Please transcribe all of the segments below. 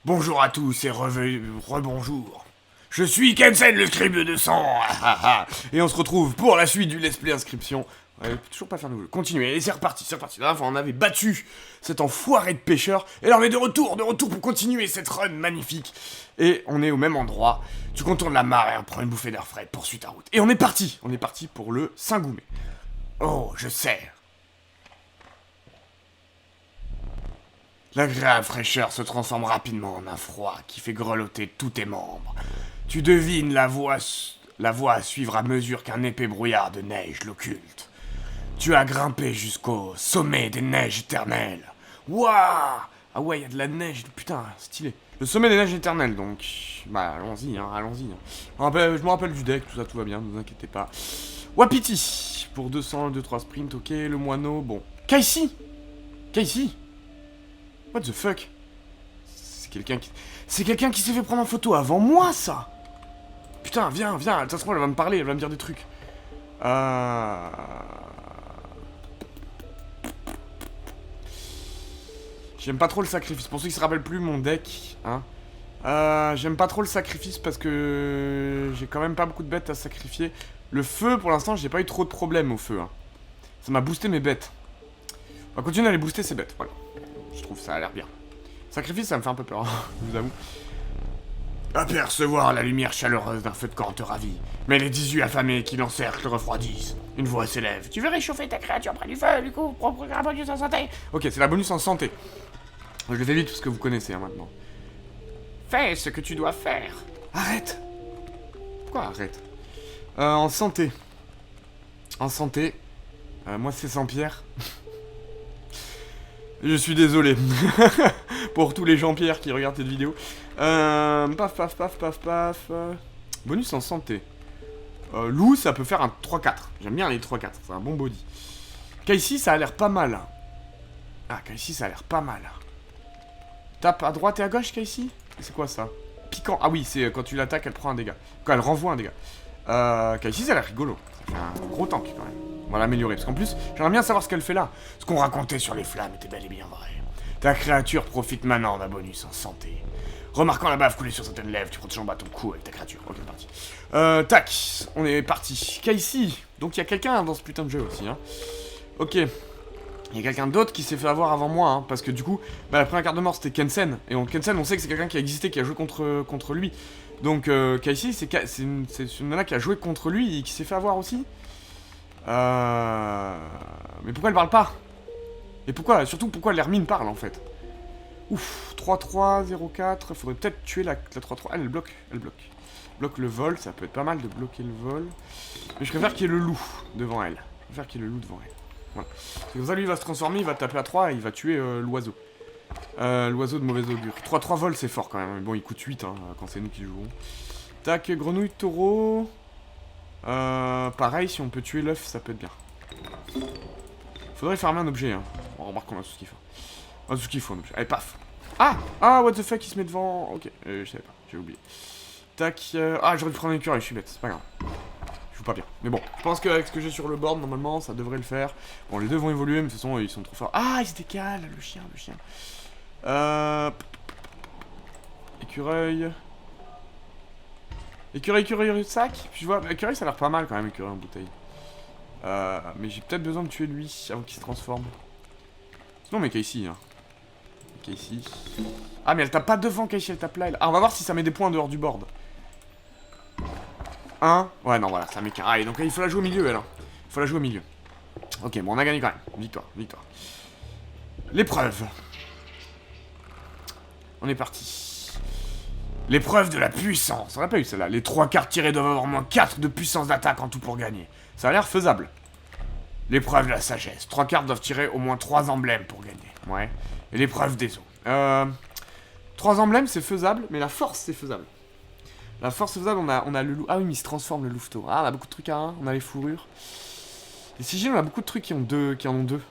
Bonjour à tous et rebonjour. Je suis Kensen, le scribe de sang. Et on se retrouve pour la suite du let's play inscription. Ouais, toujours pas faire de jeu. Continuez, et c'est reparti. La dernière fois, on avait battu cet enfoiré de pêcheur. Et là, on est de retour pour continuer cette run magnifique. Et on est au même endroit. Tu contournes la mare et on prend une bouffée d'air frais, poursuit ta route. Et on est parti pour le Saint-Goumet. Oh, je sais. L'agréable fraîcheur se transforme rapidement en un froid qui fait grelotter tous tes membres. Tu devines la voie à suivre à mesure qu'un épais brouillard de neige l'occulte. Tu as grimpé jusqu'au sommet des neiges éternelles. Waouh! Ah ouais, il y a de la neige, putain, stylé. Le sommet des neiges éternelles, donc. Bah, allons-y. Je me rappelle du deck, tout va bien, ne vous inquiétez pas. Wapiti pour 200, 2-3 sprint, ok. Le moineau, bon. Kai'Si! What the fuck? C'est quelqu'un qui s'est fait prendre en photo avant moi, ça! Putain, viens, de toute façon, elle va me parler, elle va me dire des trucs. J'aime pas trop le sacrifice. Pour ceux qui se rappellent plus mon deck, hein. J'aime pas trop le sacrifice parce que j'ai quand même pas beaucoup de bêtes à sacrifier. Le feu, pour l'instant, j'ai pas eu trop de problèmes au feu, hein. Ça m'a boosté mes bêtes. On va continuer à les booster ces bêtes, voilà. Je trouve ça a l'air bien. Sacrifice, ça me fait un peu peur, je vous avoue. Apercevoir la lumière chaleureuse d'un feu de camp te ravit, mais les 18 affamés qui l'encerclent le refroidissent. Une voix s'élève. Tu veux réchauffer ta créature près du feu, du coup, pour un bonus en santé. Ok, c'est la bonus en santé. Je le fais vite parce que vous connaissez, hein, maintenant. Fais ce que tu dois faire. Arrête. Pourquoi arrête? En santé. Moi c'est sans pierre. Je suis désolé pour tous les Jean-Pierre qui regardent cette vidéo. Paf. Bonus en santé. Loup, ça peut faire un 3-4. J'aime bien les 3-4, c'est un bon body. Kai'Si, ça a l'air pas mal. Kai'Si, ça a l'air pas mal. Tape à droite et à gauche, Kai'Si. C'est quoi ça? Piquant. Ah oui, c'est quand tu l'attaques, elle prend un dégât. Quand elle renvoie un dégât. Kai'Si, ça a l'air rigolo. Ça fait un gros tank quand même. On va l'améliorer, parce qu'en plus, j'aimerais bien savoir ce qu'elle fait là. Ce qu'on racontait sur les flammes était bel et bien vrai. Ta créature profite maintenant d'un bonus en santé. Remarquant la bave couler sur certaines lèvres, tu protèges en bas ton cou avec ta créature. Ok, parti. Tac, on est parti. Kai'Si. Donc il y a quelqu'un dans ce putain de jeu aussi, hein. Ok. Il y a quelqu'un d'autre qui s'est fait avoir avant moi, hein, parce que du coup, la première carte de mort c'était Kensen. Et Kensen, on sait que c'est quelqu'un qui a existé, qui a joué contre lui. Donc Kai'Si, c'est une nana qui a joué contre lui et qui s'est fait avoir aussi. Mais pourquoi elle parle pas? Et surtout pourquoi l'Hermine parle en fait? Ouf, 3-3, 0-4, faudrait peut-être tuer la 3-3. Elle bloque. Bloque le vol, ça peut être pas mal de bloquer le vol. Mais je préfère qu'il y ait le loup devant elle. Voilà. C'est comme ça, lui il va se transformer, il va taper à 3 et il va tuer l'oiseau. L'oiseau de mauvais augure. 3-3 vol c'est fort quand même. Bon, il coûte 8 hein, quand c'est nous qui jouons. Tac, grenouille, taureau. Pareil, si on peut tuer l'œuf, ça peut être bien. Faudrait farmer un objet, hein. On remarque qu'on a tout ce qu'il faut. On a tout ce qu'il faut, un objet. Allez, paf. Ah, what the fuck, il se met devant. Ok, je savais pas, j'ai oublié. Tac, j'aurais dû prendre une écureuil, je suis bête, c'est pas grave. Je joue pas bien. Mais bon, je pense qu'avec ce que j'ai sur le board, normalement, ça devrait le faire. Bon, les deux vont évoluer, mais de toute façon, ils sont trop forts. Ah, il se décale, le chien. Écureuil. Écureuil, sac. Puis je vois, écureuil ça a l'air pas mal quand même, écureuil en bouteille. Mais j'ai peut-être besoin de tuer lui avant qu'il se transforme. Sinon, mais Kai'Si, hein. Kai'Si. Ah, mais elle tape pas devant Kai'Si, elle tape là. Ah, on va voir si ça met des points en dehors du board. 1. Ouais, non, voilà, ça met qu'un. Allez, donc il faut la jouer au milieu, elle. Hein. Il faut la jouer au milieu. Ok, bon, on a gagné quand même. Victoire. L'épreuve. On est parti. L'épreuve de la puissance. On n'a pas eu celle-là. Les 3 cartes tirées doivent avoir au moins 4 de puissance d'attaque en tout pour gagner. Ça a l'air faisable. L'épreuve de la sagesse. 3 cartes doivent tirer au moins 3 emblèmes pour gagner. Ouais. Et l'épreuve des eaux. 3 emblèmes, c'est faisable, mais la force, c'est faisable. La force, c'est faisable, on a le loup. Ah oui, mais il se transforme, le louveteau. Ah, on a beaucoup de trucs à 1. On a les fourrures. Les sigils, on a beaucoup de trucs qui en ont 2.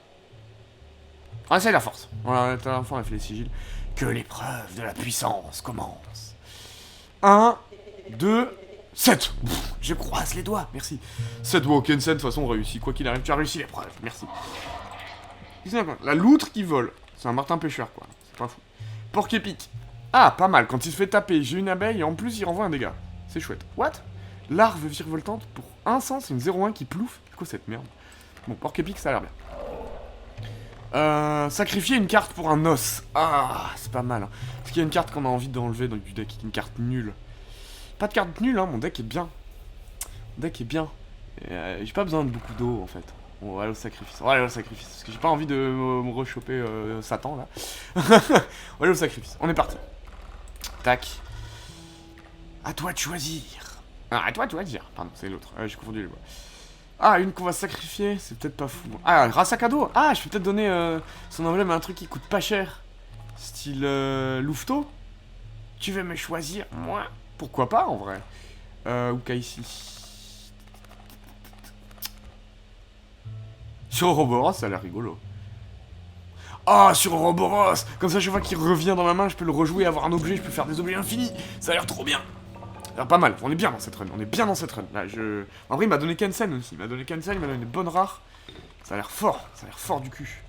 Ah, c'est la force. Voilà, la dernière fois, on a fait les sigils. Que l'épreuve de la puissance commence. 1, 2, 7. Je croise les doigts, merci. 7 doigts, Kensen, de toute façon, on réussit. Quoi qu'il arrive, tu as réussi l'épreuve, merci. La loutre qui vole. C'est un martin pêcheur, quoi. C'est pas fou. Porc-épic. Ah, pas mal. Quand il se fait taper, j'ai une abeille et en plus, il renvoie un dégât. C'est chouette. What? Larve virevoltante pour 1 sens, une 0-1 qui plouffe. C'est quoi cette merde? Bon, porc-épic, ça a l'air bien. Sacrifier une carte pour un os. Ah, c'est pas mal. Hein. Est-ce qu'il y a une carte qu'on a envie d'enlever dans du deck? Une carte nulle. Pas de carte nulle, hein. Mon deck est bien. Mon deck est bien. J'ai pas besoin de beaucoup d'eau, en fait. On va aller au sacrifice. On va aller au sacrifice. Parce que j'ai pas envie de me rechoper Satan, là. On va aller au sacrifice. On est parti. Tac. À toi de choisir. Ah, à toi de choisir. Pardon, c'est l'autre. J'ai confondu les voix. Ah, une qu'on va sacrifier, c'est peut-être pas fou. Ah, grâce à cadeau. Ah, je peux peut-être donner son emblème à un truc qui coûte pas cher. Style Louveteau. Tu veux me choisir, moi? Pourquoi pas, en vrai. Ou ici. Sur Ouroboros, ça a l'air rigolo. Ah, sur Ouroboros. Comme ça, chaque fois qu'il revient dans ma main, je peux le rejouer, avoir un objet, je peux faire des objets infinis. Ça a l'air trop bien. Alors, pas mal, on est bien dans cette run, on est bien dans cette run. Là, En vrai, il m'a donné Kensen aussi, il m'a donné Kensen, il m'a donné des bonnes rares. Ça a l'air fort du cul.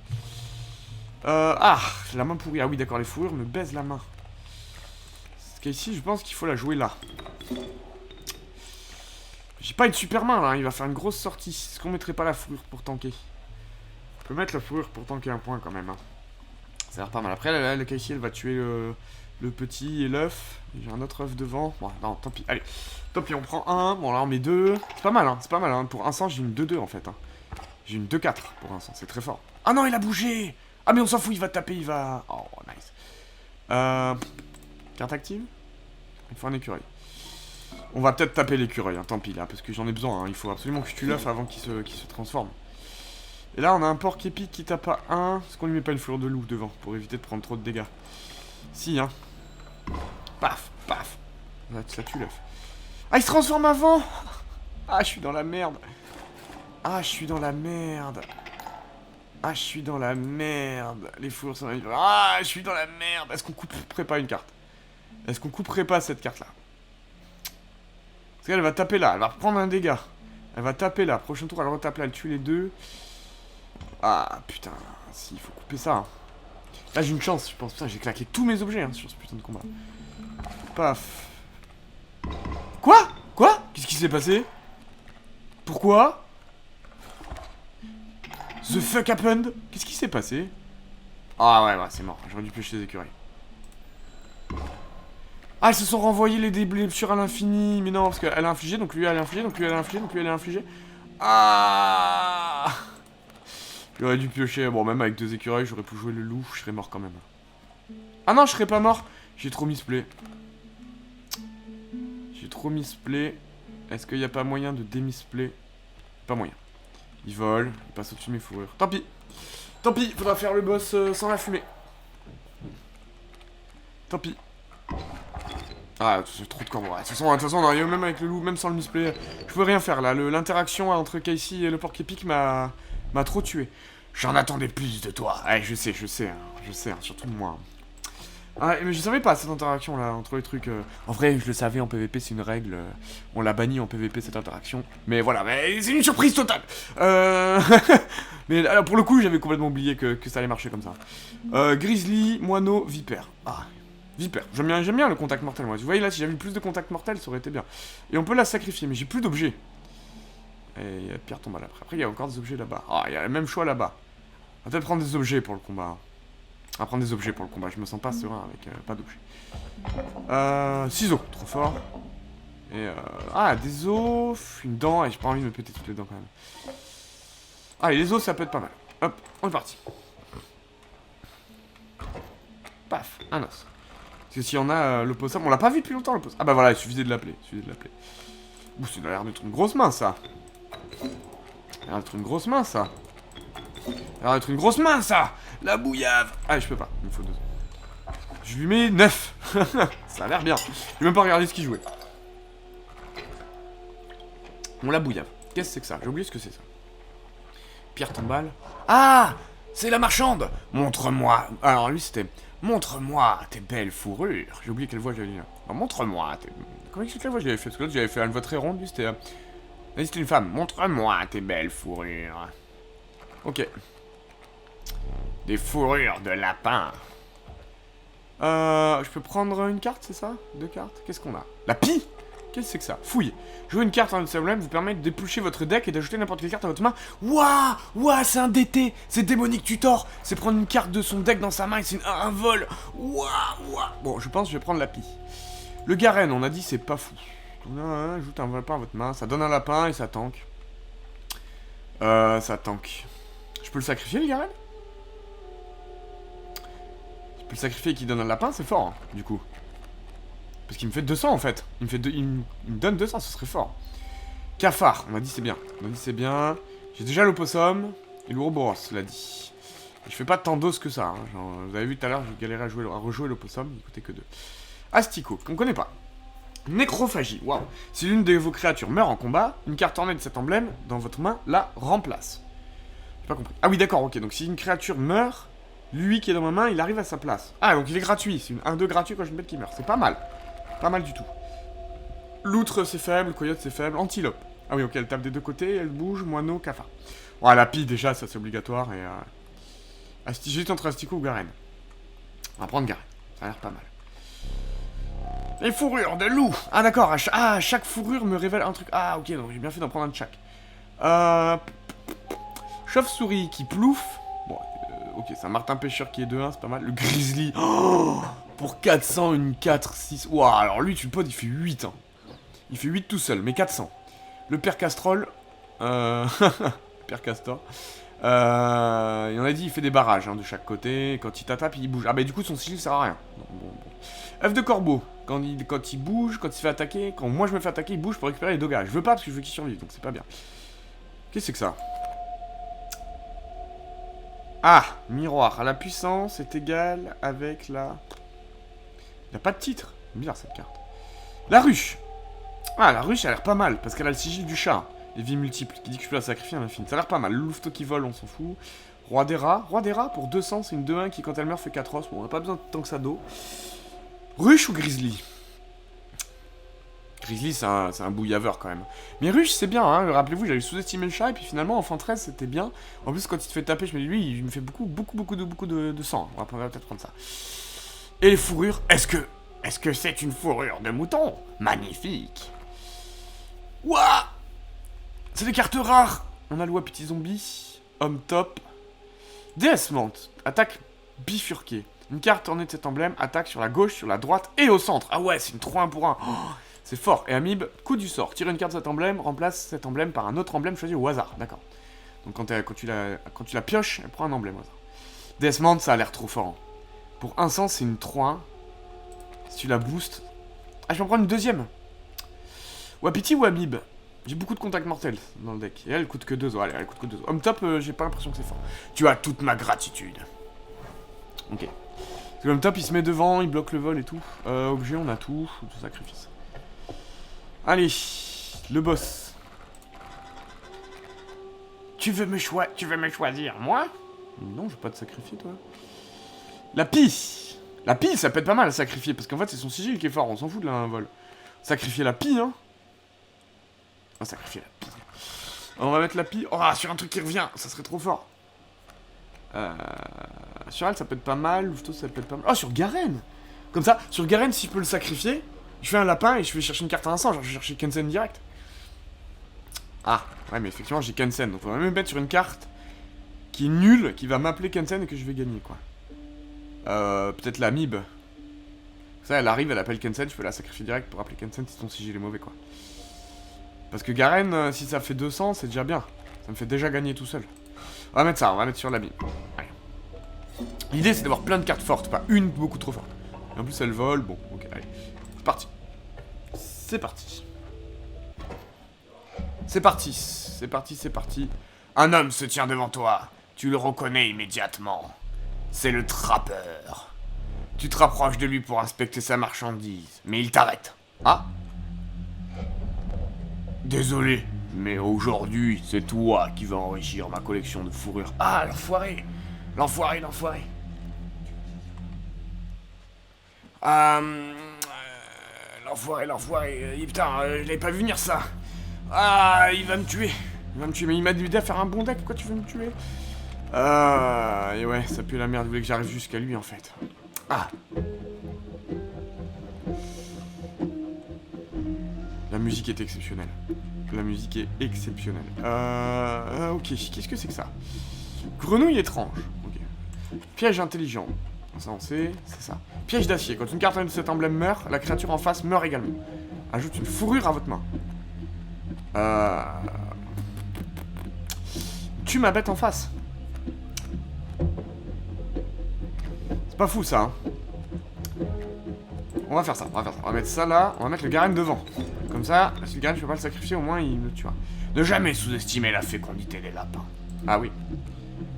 Ah, la main pourrie. Ah oui, d'accord, les fourrures me baisent la main. Parce qu'ici, je pense qu'il faut la jouer là. J'ai pas une super main là, il va faire une grosse sortie. Est-ce qu'on mettrait pas la fourrure pour tanker? On peut mettre la fourrure pour tanker un point quand même. Hein. Ça a l'air pas mal. Après, la Kai'Si, elle va tuer le petit et l'œuf. J'ai un autre œuf devant. Bon, non, tant pis. Allez, tant pis, on prend un. Bon, là, on met deux. C'est pas mal, hein. C'est pas mal. Hein. Pour un sens, j'ai une 2-2 en fait. Hein. J'ai une 2-4 pour un sens. C'est très fort. Ah non, il a bougé. Ah, mais on s'en fout, il va taper, il va. Oh, nice. Carte active. Il faut un écureuil. On va peut-être taper l'écureuil, hein, tant pis là, parce que j'en ai besoin. Hein. Il faut absolument que je tue l'œuf avant qu'il se transforme. Et là, on a un porc épic qui tape à 1. Est-ce qu'on lui met pas une fourrure de loup devant pour éviter de prendre trop de dégâts? Si, hein. Paf, paf. Là, ça tue l'œuf. Ah, il se transforme avant. Ah, je suis dans la merde. Ah, je suis dans la merde. Ah, je suis dans la merde. Les fours sont... Ah, je suis dans la merde. Est-ce qu'on couperait pas une carte? Est-ce qu'on couperait pas cette carte-là? Parce qu'elle va taper là. Elle va reprendre un dégât. Elle va taper là. Prochain tour, elle retape là. Elle tue les deux. Ah, putain. Si, il faut couper ça. Hein. Là, j'ai une chance, je pense. Putain, j'ai claqué tous mes objets hein, sur ce putain de combat. Paf. Quoi? Quoi? Qu'est-ce qui s'est passé? Pourquoi? The fuck happened? Qu'est-ce qui s'est passé? Ah ouais, c'est mort. J'aurais dû pêcher les écureuils. Ah, elles se sont renvoyées les blessures à l'infini. Mais non, parce qu'elle a infligé, donc lui elle a infligé, donc lui elle a infligé, donc lui elle a infligé. Ah! J'aurais dû piocher. Bon, même avec 2 écureuils, j'aurais pu jouer le loup. Je serais mort quand même. Ah non, je serais pas mort. J'ai trop misplay. J'ai trop misplay. Est-ce qu'il n'y a pas moyen de démisplay? Pas moyen. Il vole, il passe au-dessus de mes fourrures. Tant pis. Tant pis, faudra faire le boss sans la fumée. Tant pis. Ah, c'est trop de combos. De toute façon, non, même avec le loup, même sans le misplay, je pouvais rien faire là. L'interaction entre Kai'Si et le porc épic m'a trop tué. J'en attendais plus de toi. Ouais, je sais, hein, surtout de moi. Ah, mais je savais pas cette interaction là entre les trucs. En vrai, je le savais en PVP, c'est une règle. On l'a banni en PVP cette interaction. Mais voilà, mais c'est une surprise totale. Mais alors pour le coup, j'avais complètement oublié que ça allait marcher comme ça. Grizzly, moineau, vipère. Ah, vipère. J'aime bien le contact mortel. Moi, vous voyez là, si j'avais eu plus de contact mortel, ça aurait été bien. Et on peut la sacrifier, mais j'ai plus d'objets. Et il y a Pierre tombe là. Après, il y a encore des objets là-bas. Ah, il y a le même choix là-bas. On va peut-être prendre des objets pour le combat. On va prendre des objets pour le combat. Je me sens pas serein avec pas d'objets. Ciseaux, trop fort. Et ah, des os, une dent. Et j'ai pas envie de me péter toutes les dents quand même. Ah, et les os, ça peut être pas mal. Hop, on est parti. Paf, un os. Parce que si on a le possum, on l'a pas vu depuis longtemps le possum. Ah bah voilà, il suffisait de l'appeler. Ouh, ça a l'air d'être une grosse main ça. Ça a l'air d'être une grosse main ça. La bouillave. Ah, je peux pas, il me faut 2. Je lui mets 9. Ça a l'air bien. J'ai même pas regardé ce qu'il jouait. Bon, la bouillave. Qu'est-ce que c'est que ça? J'ai oublié ce que c'est ça. Pierre tombale. Ah, c'est la marchande. Montre-moi. Alors lui c'était... Montre-moi tes belles fourrures. J'ai oublié quelle voix j'avais dit là. Non, montre-moi tes... Comment est-ce que quelle voix j'avais fait? Parce que l'autre j'avais fait une voix très ronde. Lui c'était... C'était une femme. Montre-moi tes belles fourrures. Ok. Des fourrures de lapin. Je peux prendre une carte, c'est ça? 2 cartes? Qu'est-ce qu'on a? La pie? Qu'est-ce que c'est que ça? Fouille. Jouer une carte en notre emblème vous permet de déplucher votre deck et d'ajouter n'importe quelle carte à votre main. Waouh! Waouh, c'est un DT! C'est Démonique Tutor! C'est prendre une carte de son deck dans sa main et c'est un vol! Waouh! Waouh! Bon, je pense que je vais prendre la pie. Le Garen, on a dit c'est pas fou. Ajoute un lapin à votre main. Ça donne un lapin et ça tank. Ça tank. Je peux le sacrifier, le Garen? Je peux le sacrifier et qu'il donne un lapin, c'est fort, hein, du coup. Parce qu'il me fait 200 en fait. Il me donne 200, ce serait fort. Cafard, on a dit c'est bien. On a dit c'est bien. J'ai déjà l'opossum et l'ouroboros, cela dit. Et je fais pas tant d'os que ça. Hein. Genre, vous avez vu tout à l'heure, j'ai galéré à rejouer l'opossum, il coûtait que 2. Asticot, qu'on connaît pas. Nécrophagie, waouh. Si l'une de vos créatures meurt en combat, une carte ornée de cet emblème dans votre main la remplace. J'ai pas compris. Ah oui, d'accord, ok. Donc si une créature meurt, lui qui est dans ma main, il arrive à sa place. Ah, donc il est gratuit. C'est un 2 gratuit quand j'ai une bête qui meurt. C'est pas mal. Pas mal du tout. Loutre, c'est faible. Coyote, c'est faible. Antilope. Ah oui, ok, elle tape des deux côtés. Elle bouge. Moineau, cafard. Bon, la pie, déjà, ça c'est obligatoire. Et j'hésite entre Asticot ou Garen. On va prendre Garen. Ça a l'air pas mal. Les fourrures de loup. Ah d'accord, chaque fourrure me révèle un truc. Ah ok, donc j'ai bien fait d'en prendre un de chaque. Chauve-souris qui plouffe. Bon, ok, c'est un martin pêcheur qui est 2-1, c'est pas mal. Le grizzly. Oh, pour 400, une 4-6. Ouah, alors lui, tu le potes, il fait 8. Hein. Il fait 8 tout seul, mais 400. Le père Castrol. Père Castor. Il en a dit, il fait des barrages hein, de chaque côté. Quand il t'attaque, il bouge. Ah bah du coup, son sigil sert à rien. Bon. Œuf de corbeau. Quand il bouge, quand il se fait attaquer, quand moi je me fais attaquer, il bouge pour récupérer les dégâts. Je veux pas parce que je veux qu'il survive, donc c'est pas bien. Qu'est-ce que c'est que ça? Ah, miroir. La puissance est égale avec la... Il n'y a pas de titre. Bizarre cette carte. La ruche. Ah, la ruche, elle a l'air pas mal, parce qu'elle a le sigil du chat. Les vies multiples, qui dit que je peux la sacrifier à l'infini. Ça a l'air pas mal. Le louveteau qui vole, on s'en fout. Roi des rats. Roi des rats, pour 200, c'est une 2-1 qui, quand elle meurt, fait 4 os. Bon, on n'a pas besoin de tant que ça d'eau. Ruche ou grizzly? Grizzly, c'est un bouillaveur quand même. Mais ruche, c'est bien, hein. Rappelez-vous, j'avais sous-estimé le chat, et puis finalement, enfant 13, c'était bien. En plus, quand il te fait taper, je me dis, lui, il me fait beaucoup de sang. On va peut-être prendre ça. Et les fourrures, est-ce que c'est une fourrure de mouton? Magnifique. Ouah! C'est des cartes rares. On a le Wapiti Zombie, Homme Top, Déesse Mante, attaque bifurquée. Une carte ornée de cet emblème, attaque sur la gauche, sur la droite et au centre. Ah ouais, c'est une 3-1 pour 1. Oh, c'est fort. Et Amibe, coup du sort. Tire une carte de cet emblème, remplace cet emblème par un autre emblème choisi au hasard. D'accord. Donc quand tu la pioches, elle prend un emblème au hasard. Déesse Mante, ça a l'air trop fort. Hein. Pour 1 sens, c'est une 3-1. Si tu la boostes... Ah, je vais en prendre une deuxième. Wapiti ou Amibe? J'ai beaucoup de contacts mortels dans le deck. Et elle coûte que 2 os. Allez, elle coûte que 2 os. Homme Top, j'ai pas l'impression que c'est fort. Tu as toute ma gratitude. Ok. L'homme top il se met devant, il bloque le vol et tout. Objet, on a tout sacrifice. Allez, le boss. Tu veux me choisir, moi? Non, je vais pas te sacrifier, toi. La pie. La pie, ça peut être pas mal à sacrifier, parce qu'en fait, c'est son sigil qui est fort, on s'en fout de un vol. Sacrifier la pie, hein. On va sacrifier la pie. On va mettre la pie. Oh, sur un truc qui revient, ça serait trop fort. Sur elle, ça peut être pas mal. Louveteau, ça peut être pas mal. Oh, sur Garen! Comme ça, sur Garen, si je peux le sacrifier, je fais un lapin et je vais chercher une carte à un sang. Genre, je vais chercher Kensen direct. Ah, ouais, mais effectivement, j'ai Kensen. Donc, on va même mettre sur une carte qui est nulle, qui va m'appeler Kensen et que je vais gagner, quoi. Peut-être la Mib. Ça, elle arrive, elle appelle Kensen, je peux la sacrifier direct pour appeler Kensen si son sigil est mauvais, quoi. Parce que Garen, si ça fait 200, c'est déjà bien. Ça me fait déjà gagner tout seul. On va mettre ça, on va mettre sur la Mib. Allez. L'idée, c'est d'avoir plein de cartes fortes, pas une beaucoup trop forte. Et en plus, elle vole. Bon, ok, allez. C'est parti. C'est parti. C'est parti. C'est parti, c'est parti. Un homme se tient devant toi. Tu le reconnais immédiatement. C'est le trappeur. Tu te rapproches de lui pour inspecter sa marchandise, mais il t'arrête. Ah? Désolé, mais aujourd'hui, c'est toi qui vas enrichir ma collection de fourrures. Ah, l'enfoiré. L'enfoiré. L'enfoiré. Putain, je l'avais pas vu venir ça. Ah, il va me tuer. Mais il m'a dit à faire un bon deck, pourquoi tu veux me tuer? Et ouais, ça pue la merde, il voulait que j'arrive jusqu'à lui en fait. Ah. La musique est exceptionnelle. La musique est exceptionnelle. Ok, qu'est-ce que c'est que ça? Grenouille étrange. Ok. Piège intelligent. Ça on sait, c'est ça. Piège d'acier. Quand une carte de cet emblème meurt, la créature en face meurt également. Ajoute une fourrure à votre main. Tue ma bête en face. C'est pas fou ça, hein. On va faire ça, on va mettre ça là, on va mettre le Garen devant. Comme ça, si le Garen je peux pas le sacrifier, au moins il me tuera. Ne jamais sous-estimer la fécondité des lapins. Ah oui.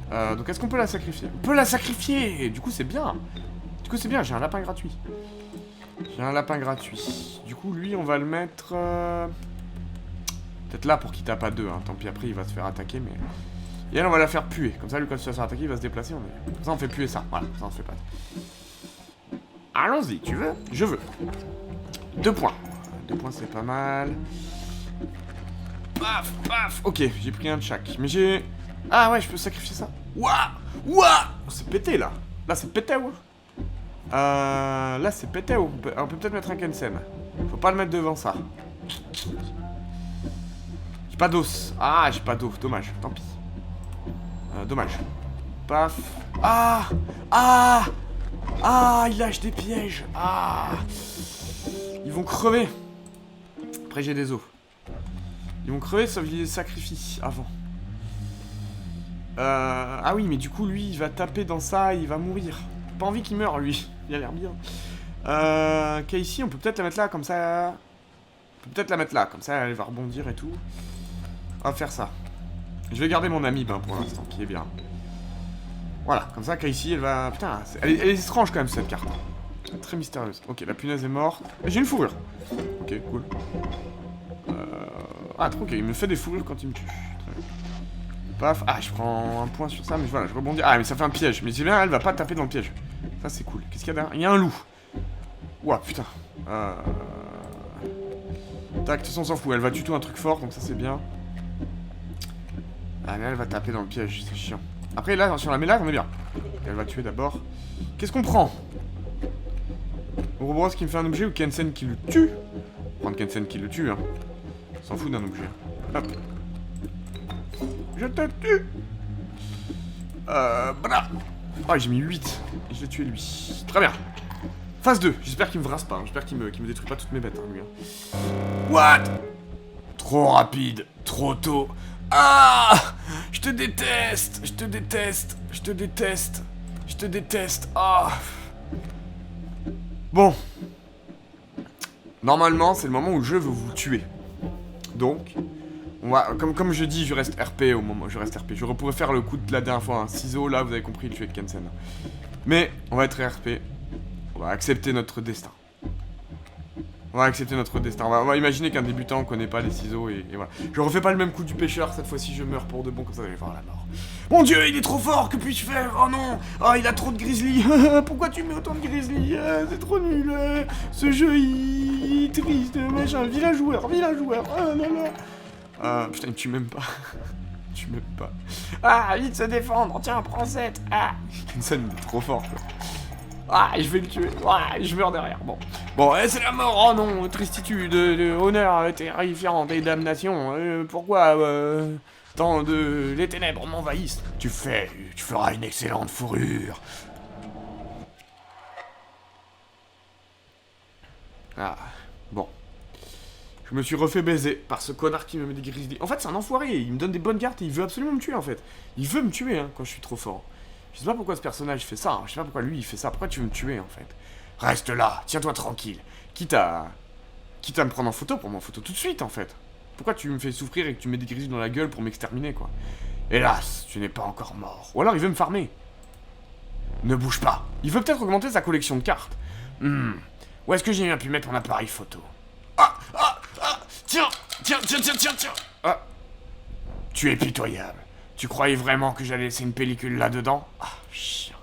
Donc est-ce qu'on peut la sacrifier? On peut la sacrifier. Du coup c'est bien. Du coup c'est bien, j'ai un lapin gratuit. J'ai un lapin gratuit. Du coup lui on va le mettre... peut-être là pour qu'il tape à deux, hein. Tant pis après il va se faire attaquer mais... Et elle on va la faire puer. Comme ça lui quand il va se faire attaquer il va se déplacer. Comme ça on fait puer ça. Voilà, ça on fait pas. Allons-y, tu veux? Je veux. 2 points. 2 points c'est pas mal. Paf, paf. Ok, j'ai pris un de chaque. Mais j'ai... Ah ouais, je peux sacrifier ça. Ouah. Ouah. C'est pété là. Là c'est pété ou? Là c'est pété ou? On peut peut-être mettre un Kensen. Faut pas le mettre devant ça. J'ai pas d'os. Ah, j'ai pas d'eau. Dommage, tant pis. Dommage. Paf. Ah. Ah. Ah, il lâche des pièges. Ah. Ils vont crever. Après j'ai des os. Ils vont crever sauf qu'ils les sacrifient avant. Ah oui mais du coup lui il va taper dans ça et il va mourir. Pas envie qu'il meure lui. Il a l'air bien. Casey on peut peut-être la mettre là comme ça. On peut peut-être la mettre là comme ça elle va rebondir et tout. On va faire ça. Je vais garder mon ami ben, pour l'instant qui est bien. Voilà, comme ça, Casey, elle va... Putain, elle est étrange quand même, cette carte. Très mystérieuse. Ok, la punaise est morte. J'ai une fourrure. Ok, cool. Ah, trop ok, il me fait des fourrures quand il me tue. Très bien. Paf. Ah, je prends un point sur ça, mais voilà, je rebondis. Ah, mais ça fait un piège. Mais c'est bien, elle va pas taper dans le piège. Ça, c'est cool. Qu'est-ce qu'il y a derrière? Il y a un loup. Ouah, putain. Tac, de toute façon, on s'en fout. Elle va tuer tout un truc fort, donc ça, c'est bien. Ah, mais elle va taper dans le piège, c'est chiant. Après, là, si on la met là, on est bien. Elle va tuer d'abord. Qu'est-ce qu'on prend? Ouroboros qui me fait un objet ou Kensen qui le tue? On va prendre Kensen qui le tue, hein. On s'en fout d'un objet. Hop. Je te tue. Voilà. Oh, j'ai mis 8. Et je l'ai tué lui. Très bien. Phase 2. J'espère qu'il me rase pas. Hein. J'espère qu'il me détruit pas toutes mes bêtes, hein, lui. Hein. What? Trop rapide. Trop tôt. Ah! Je te déteste! Je te déteste! Je te déteste! Je te déteste! Ah! Bon. Normalement, c'est le moment où je veux vous tuer. Donc, on va, comme je dis, je reste RP au moment où je reste RP. Je pourrais faire le coup de la dernière fois, un ciseau, là, vous avez compris, le tuer de Kensen. Mais, on va être RP. On va accepter notre destin. On va accepter notre destin. On va imaginer qu'un débutant connaît pas les ciseaux et voilà. Je refais pas le même coup du pêcheur, cette fois-ci je meurs pour de bon, comme ça vous allez voir la mort. Mon dieu, il est trop fort, que puis-je faire? Oh non! Oh, il a trop de grizzly. Pourquoi tu mets autant de grizzly? C'est trop nul. Ce jeu, il est triste, machin. Villageois. Oh là là. Putain, il me tue même pas. Il me tue même pas. Ah, vite se défendre. Tiens, prends 7. Ah, Kensen, il est trop fort, quoi. Ah, je vais le tuer. Ah, je meurs derrière. Bon. Bon, c'est la mort. Oh non, tristitude, honneur, terrifiant et damnation. Pourquoi tant de... Les ténèbres m'envahissent. Tu feras une excellente fourrure. Ah, bon. Je me suis refait baiser par ce connard qui me met des grizzlies. En fait, c'est un enfoiré. Il me donne des bonnes cartes et il veut absolument me tuer, en fait. Il veut me tuer, hein, quand je suis trop fort. Je sais pas pourquoi ce personnage fait ça, hein. Je sais pas pourquoi lui il fait ça, pourquoi tu veux me tuer en fait? Reste là, tiens-toi tranquille. Quitte à me prendre en photo, prends-moi en photo tout de suite en fait. Pourquoi tu me fais souffrir et que tu me mets des grises dans la gueule pour m'exterminer quoi? Hélas, tu n'es pas encore mort. Ou alors il veut me farmer. Ne bouge pas. Il veut peut-être augmenter sa collection de cartes. Où est-ce que j'ai bien pu mettre mon appareil photo? Ah. Tiens. Ah. Tu es pitoyable. Tu croyais vraiment que j'allais laisser une pellicule là-dedans? Ah, chien.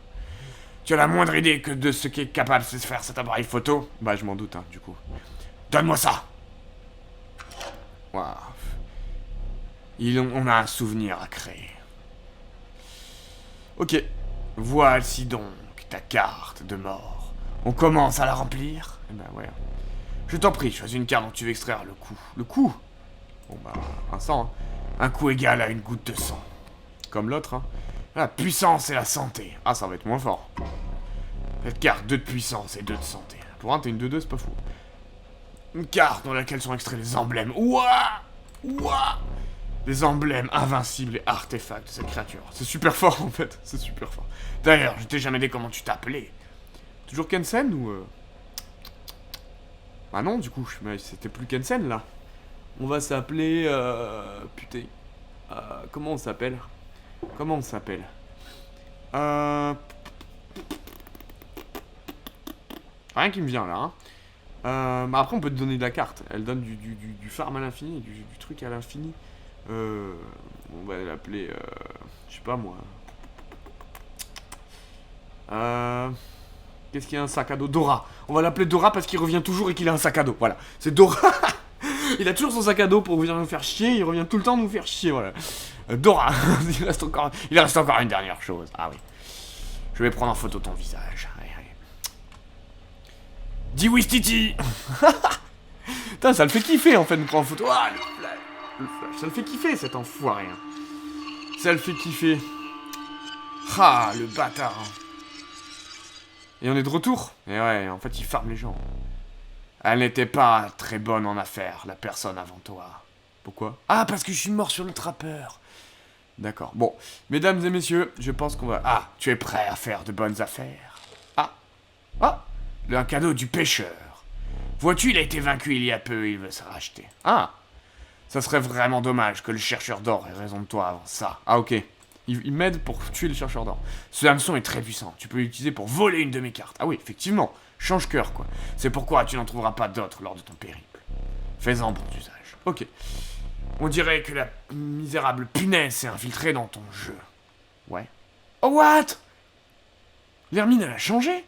Tu as la moindre idée que de ce qu'est capable de faire cet appareil photo? Bah, je m'en doute, hein, du coup. Donne-moi ça! Waouh. On a un souvenir à créer. Ok. Voici donc ta carte de mort. On commence à la remplir. Eh ben ouais. Je t'en prie, choisis une carte dont tu veux extraire le coup. Le coup? Bon bah, un sang. Hein. Un coup égal à une goutte de sang. Comme l'autre, hein. La puissance et la santé. Ah, ça va être moins fort. Cette carte, 2 de puissance et 2 de santé. Pour un, t'as une 2-2, c'est pas fou. Une carte dans laquelle sont extraits les emblèmes. Ouah! Ouah! Les emblèmes invincibles et artefacts de cette créature. C'est super fort, en fait. C'est super fort. D'ailleurs, je t'ai jamais dit comment tu t'appelais. Toujours Kensen ou... Ah non, du coup, c'était plus Kensen, là. On va s'appeler... Putain. Comment on s'appelle? Comment on s'appelle? Rien qui me vient, là. Hein. Bah après, on peut te donner de la carte. Elle donne du farm à l'infini, du truc à l'infini. On va l'appeler... je sais pas, moi. Qu'est-ce qu'il y a un sac à dos? Dora. On va l'appeler Dora parce qu'il revient toujours et qu'il a un sac à dos. Voilà. C'est Dora. Il a toujours son sac à dos pour venir nous faire chier. Il revient tout le temps nous faire chier. Voilà. Dora. il reste encore une dernière chose. Ah oui. Je vais prendre en photo ton visage. Allez, allez. Dis oui, Titi. Putain, ça le fait kiffer en fait de prendre en photo. Ah, le flash. Ça le fait kiffer cet enfoiré. Hein. Ça le fait kiffer. Ah, le bâtard. Et on est de retour. Et ouais, en fait, il farme les gens. Elle n'était pas très bonne en affaires, la personne avant toi. Pourquoi? Ah, parce que je suis mort sur le trappeur. D'accord. Bon, mesdames et messieurs, je pense qu'on va... Ah, tu es prêt à faire de bonnes affaires? Ah. Ah, un cadeau du pêcheur. Vois-tu, il a été vaincu il y a peu et il veut se racheter. Ah. Ça serait vraiment dommage que le chercheur d'or ait raison de toi avant ça. Ah, ok. Il m'aide pour tuer le chercheur d'or. Ce hameçon est très puissant. Tu peux l'utiliser pour voler une de mes cartes. Ah oui, effectivement. Change cœur, quoi. C'est pourquoi tu n'en trouveras pas d'autres lors de ton périple. Fais-en bon usage. Ok. On dirait que la misérable punaise s'est infiltrée dans ton jeu. Ouais. Oh, what? L'hermine, elle a changé?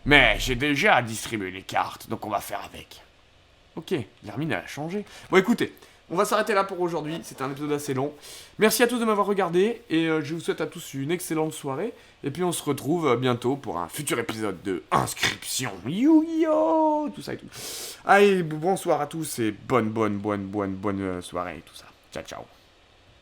Mais j'ai déjà distribué les cartes, donc on va faire avec. Ok, l'hermine, elle a changé. Bon, écoutez, on va s'arrêter là pour aujourd'hui. C'était un épisode assez long. Merci à tous de m'avoir regardé. Et je vous souhaite à tous une excellente soirée. Et puis on se retrouve bientôt pour un futur épisode de Inscription. Yu-Gi-Oh! Tout ça et tout. Allez, bonsoir à tous et bonne soirée et tout ça. Ciao, ciao.